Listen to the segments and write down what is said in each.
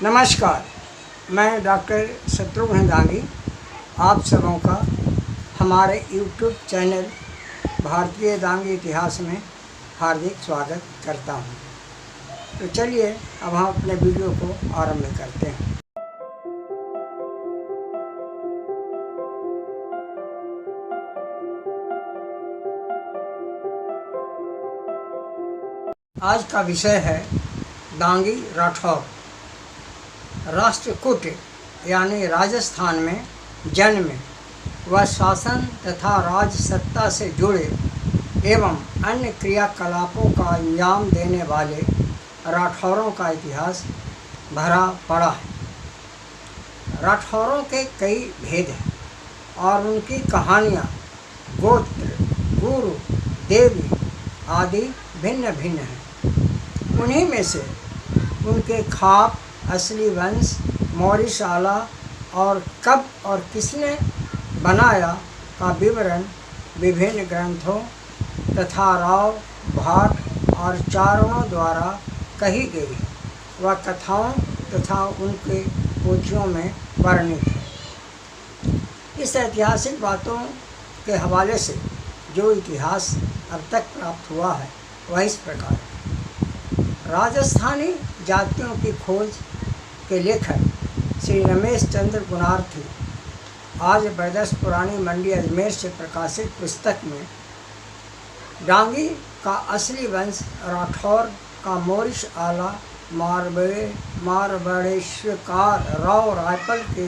नमस्कार, मैं डॉक्टर शत्रुघ्न दांगी आप सबों का हमारे यूट्यूब चैनल भारतीय दांगी इतिहास में हार्दिक स्वागत करता हूं। तो चलिए अब हम अपने वीडियो को आरंभ करते हैं। आज का विषय है दांगी राठौर। राष्ट्रकूट यानी राजस्थान में जन्मे व शासन तथा राजसत्ता से जुड़े एवं अन्य क्रियाकलापों का अंजाम देने वाले राठौरों का इतिहास भरा पड़ा है। राठौरों के कई भेद हैं और उनकी कहानियाँ गोत्र, गुरु, देवी आदि भिन्न भिन्न हैं। उन्हीं में से उनके खाप, असली वंश, मौर्यशाला और कब और किसने बनाया का विवरण विभिन्न ग्रंथों तथा राव, भाट और चारणों द्वारा कही गई है। वह कथाओं तथा उनके पोथियों में वर्णित है। इस ऐतिहासिक बातों के हवाले से जो इतिहास अब तक प्राप्त हुआ है वह इस प्रकार है। राजस्थानी जातियों की खोज के लेखक श्री रमेश चंद्र गुणार्थी आज बरदस पुरानी मंडी अजमेर से प्रकाशित पुस्तक में डांगी का असली वंश राठौर का मौर्य आला मारवाड़ेश्वर राव रायपाल के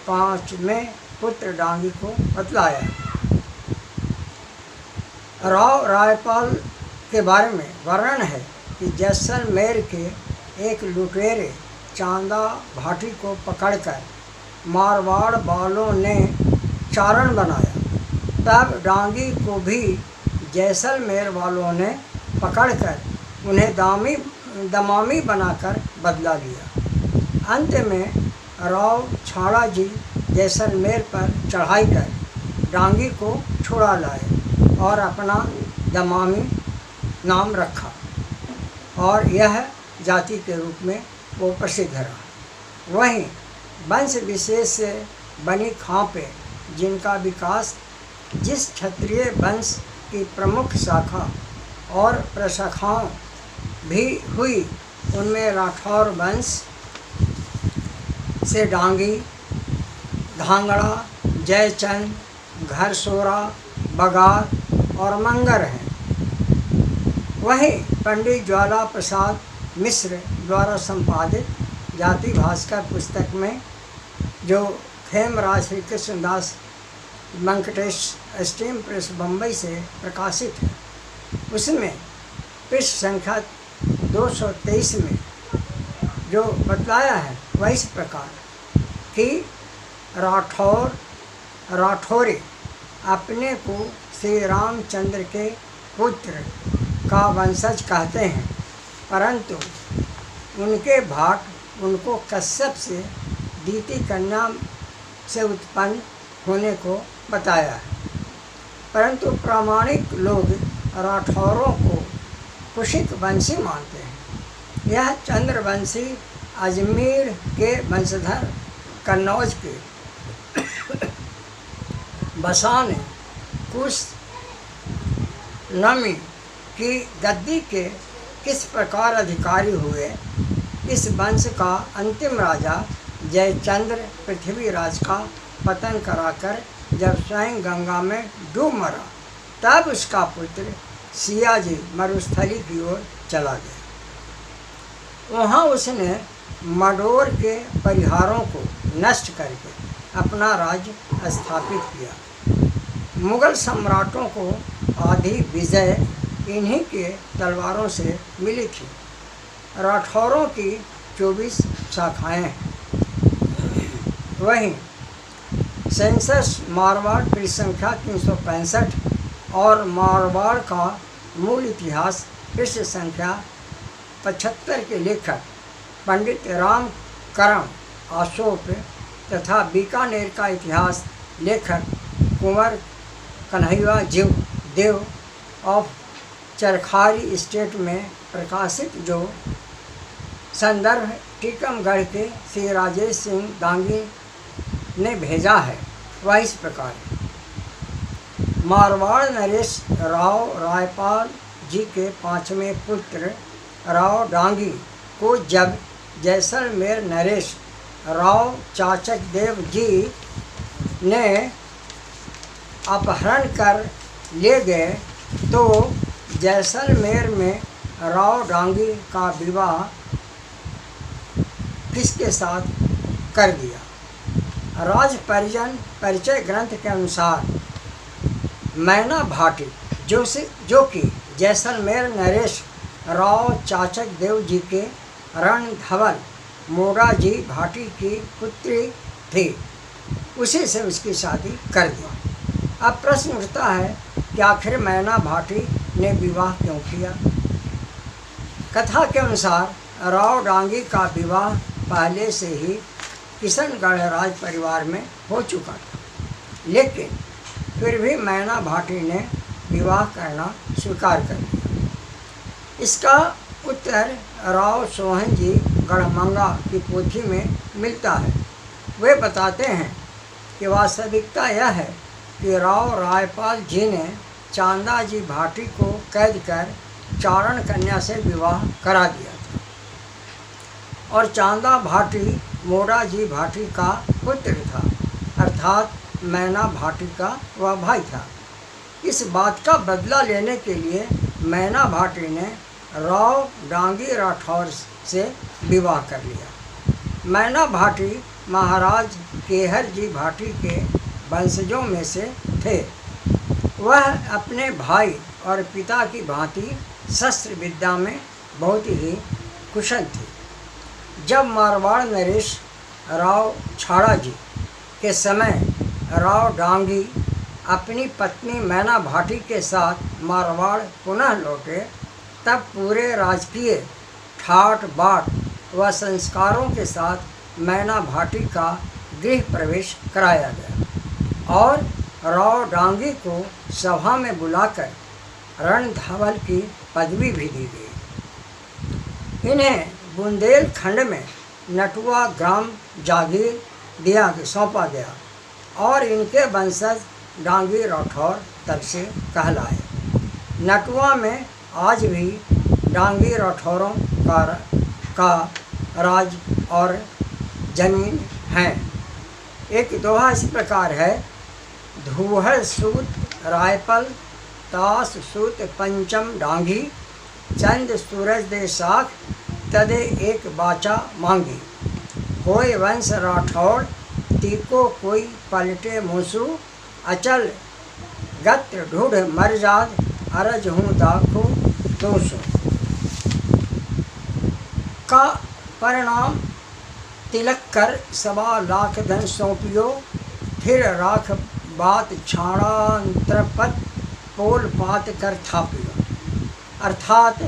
5वें पुत्र डांगी को बतलाया। राव रायपाल के बारे में वर्णन है कि जैसलमेर के एक लुटेरे चांदा भाटी को पकड़कर मारवाड़ वालों ने चारण बनाया। तब डांगी को भी जैसलमेर वालों ने पकड़कर उन्हें दमामी बनाकर बदला लिया। अंत में राव छाड़ा जी जैसलमेर पर चढ़ाई कर डांगी को छुड़ा लाए और अपना दमामी नाम रखा और यह जाति के रूप में वो प्रसिद्ध रहा। वहीं वंश विशेष से बनी खापें जिनका विकास जिस क्षत्रिय वंश की प्रमुख शाखा और प्रशाखाओं भी हुई उनमें राठौर वंश से डांगी, धांगड़ा, जयचंद, घरसोरा, बगार और मंगर हैं। वहीं पंडित ज्वाला प्रसाद मिश्र द्वारा संपादित जाति भास्कर पुस्तक में जो खेमराज श्री कृष्णदास वेंकटेश स्टीम प्रेस बम्बई से प्रकाशित है उसमें पृष्ठ संख्या 223 में जो बतलाया है वह इस प्रकार कि राठौरे अपने को श्री रामचंद्र के पुत्र का वंशज कहते हैं, परंतु उनके भाट उनको कश्यप से दीति कन्या से उत्पन्न होने को बताया है। परंतु प्रामाणिक लोग राठौरों को कुशिक वंशी मानते हैं। यह चंद्रवंशी अजमेर के वंशधर कन्नौज के बसान कुश नमी की गद्दी के किस प्रकार अधिकारी हुए। इस वंश का अंतिम राजा जयचंद्र पृथ्वीराज का पतन कराकर जब स्वयं गंगा में डूब मरा तब उसका पुत्र सियाजी मरुस्थली की ओर चला गया। वहाँ उसने मडोर के परिहारों को नष्ट करके अपना राज्य स्थापित किया। मुगल सम्राटों को आधी विजय इन्हीं के तलवारों से मिली थी। राठौरों की 24 शाखाएं हैं। वहीं सेंसस मारवाड़ की संख्या 365 और मारवाड़ का मूल इतिहास पृष्ठ संख्या 75 के लेखक पंडित राम करम अशोक तथा बीकानेर का इतिहास लेखक कुंवर कन्हैया जीव देव ऑफ चरखारी स्टेट में प्रकाशित जो संदर्भ टीकमगढ़ के श्री राजेश सिंह दांगी ने भेजा है। वह इस प्रकार है। मारवाड़ नरेश राव रायपाल जी के 5वें पुत्र राव डांगी को जब जैसलमेर नरेश राव चाचक देव जी ने अपहरण कर ले गए तो जैसलमेर में राव डांगी का विवाह किसके साथ कर दिया। राज परिचय ग्रंथ के अनुसार मैना भाटी जो कि जैसलमेर नरेश राव चाचक देव जी के रणधवल मोड़ा जी भाटी की पुत्री थी, उसी से उसकी शादी कर दी। अब प्रश्न उठता है कि आखिर मैना भाटी ने विवाह क्यों किया। कथा के अनुसार राव डांगी का विवाह पहले से ही किशनगढ़ राज परिवार में हो चुका था, लेकिन फिर भी मैना भाटी ने विवाह करना स्वीकार कर लिया। इसका उत्तर राव सोहन जी गढ़मंगा की पोथी में मिलता है। वे बताते हैं कि वास्तविकता यह है कि राव रायपाल जी ने चांदा जी भाटी को कैद कर चारण कन्या से विवाह करा दिया था और चांदा भाटी मोड़ा जी भाटी का पुत्र था, अर्थात मैना भाटी का वह भाई था। इस बात का बदला लेने के लिए मैना भाटी ने राव डांगी राठौर से विवाह कर लिया। मैना भाटी महाराज केहर जी भाटी के वंशजों में से थे। वह अपने भाई और पिता की भांति शस्त्र विद्या में बहुत ही कुशल थे। जब मारवाड़ नरेश राव छाड़ा जी के समय राव डांगी अपनी पत्नी मैना भाटी के साथ मारवाड़ पुनः लौटे, तब पूरे राजकीय ठाट बाट व संस्कारों के साथ मैना भाटी का गृह प्रवेश कराया गया और राव डांगी को सभा में बुलाकर रणधवल की पदवी भी दी गई। इन्हें बुंदेलखंड में नटुआ ग्राम जागीर सौंपा गया और इनके वंशज डांगी राठौर तब से कहलाए। नटुआ में आज भी डांगी राठौरों का राज और जमीन है। एक दोहा इस प्रकार है। धूहर सूत रायपल तास सूत पंचम डांगी, चंद सूरज दे साख तदे एक बाचा मांगी। कोई वंश राठौड़ तीको कोई पलटे मूसू, अचल गत्र ढूढ़ मरजाद अरज हूँ दाखो दोसो। का परिणाम तिलक कर सवा लाख धन सौंपियो, फिर राख बात छाणांतरपत पोल पात कर थापियो। अर्थात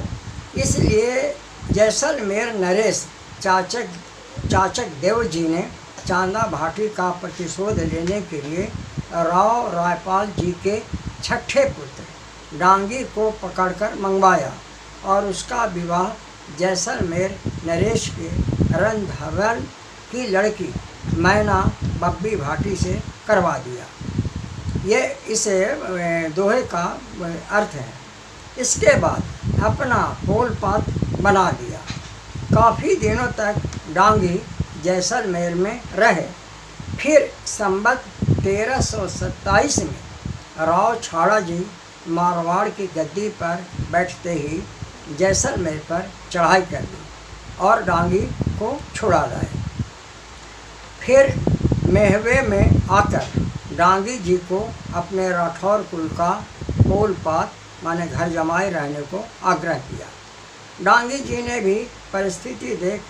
इसलिए जैसलमेर नरेश चाचक देव जी ने चांदा भाटी का प्रतिशोध लेने के लिए राव रायपाल जी के छठे पुत्र डांगी को पकड़कर मंगवाया और उसका विवाह जैसलमेर नरेश के रणधवल की लड़की मैना बब्बी भाटी से करवा दिया। ये इसे दोहे का अर्थ है। इसके बाद अपना पोलपात बना दिया। काफ़ी दिनों तक डांगी जैसलमेर में रहे। फिर संवत 1327 में राव छाड़ा जी मारवाड़ की गद्दी पर बैठते ही जैसलमेर पर चढ़ाई कर दी और डांगी को छुड़ा लाए। फिर मेहवे में आकर डांगी जी को अपने राठौर कुल का पोलपात माने घर जमाए रहने को आग्रह किया। डांगी जी ने भी परिस्थिति देख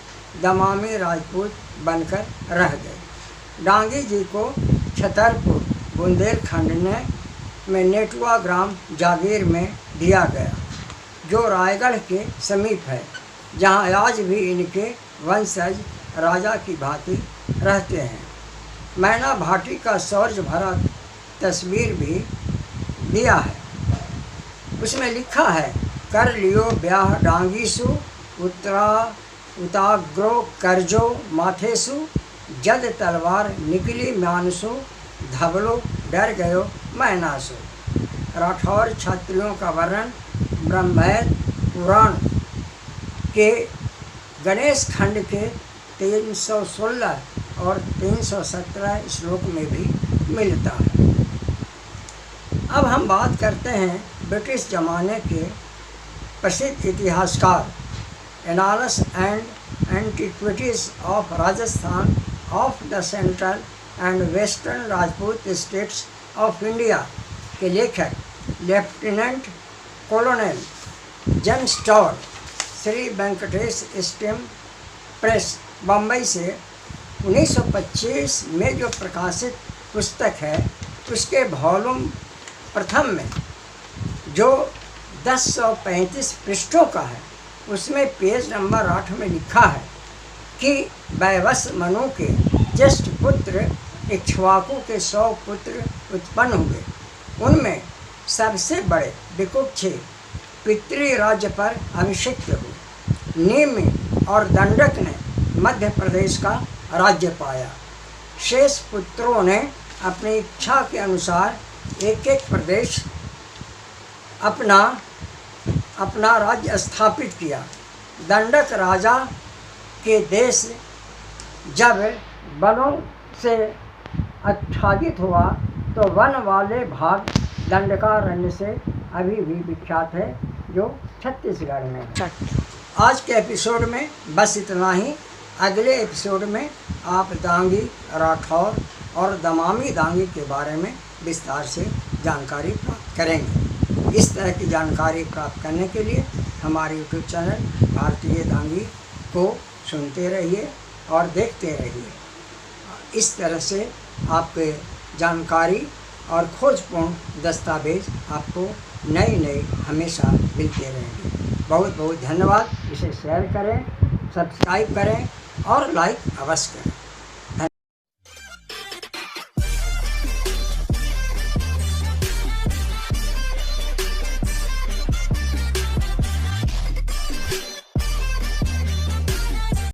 दमामी राजपूत बनकर रह गए। डांगी जी को छतरपुर बुंदेलखंड में नेटुआ ग्राम जागीर में दिया गया, जो रायगढ़ के समीप है, जहां आज भी इनके वंशज राजा की भांति रहते हैं। मैना भाटी का शौर्य भरा तस्वीर भी दिया है। उसमें लिखा है, कर लियो ब्याह डांगी सु उताग्रो करजो माथेसु जद तलवार निकली म्यानसु धबलो डर गयो मैनासु। राठौर क्षत्रियों का वर्णन ब्रह्मवेद पुराण के गणेश खंड के 316 और 317 श्लोक में भी मिलता है। अब हम बात करते हैं ब्रिटिश ज़माने के प्रसिद्ध इतिहासकार annals and antiquities of Rajasthan of the central and western Rajput states of India के लेखक lieutenant colonel James Tod Shri Venkatesh steam press Bombay से 1925 में जो प्रकाशित पुस्तक है उसके वॉल्यूम प्रथम में जो 1035 पृष्ठों का है उसमें पेज नंबर 8 में लिखा है कि वैवस मनु के ज्येष्ठ पुत्र इक्ष्वाकु के 100 पुत्र उत्पन्न हुए। उनमें सबसे बड़े विकुक्षे पितृ राज्य पर अभिषिक्त हुए। निमि और दंडक ने मध्य प्रदेश का राज्य पाया। शेष पुत्रों ने अपनी इच्छा के अनुसार एक एक प्रदेश अपना राज्य स्थापित किया। दंडक राजा के देश जब वनों से आच्छादित हुआ तो वन वाले भाग दंडकारण्य से अभी भी विख्यात है जो छत्तीसगढ़ में है। आज के एपिसोड में बस इतना ही। अगले एपिसोड में आप दांगी, राठौर और दमामी दांगी के बारे में विस्तार से जानकारी प्राप्त करेंगे। इस तरह की जानकारी प्राप्त करने के लिए हमारे यूट्यूब चैनल भारतीय दांगी को सुनते रहिए और देखते रहिए। इस तरह से आपके जानकारी और खोजपूर्ण दस्तावेज आपको नए हमेशा मिलते रहेंगे। बहुत बहुत धन्यवाद। इसे शेयर करें, सब्सक्राइब करें और लाइक अवश्य करें।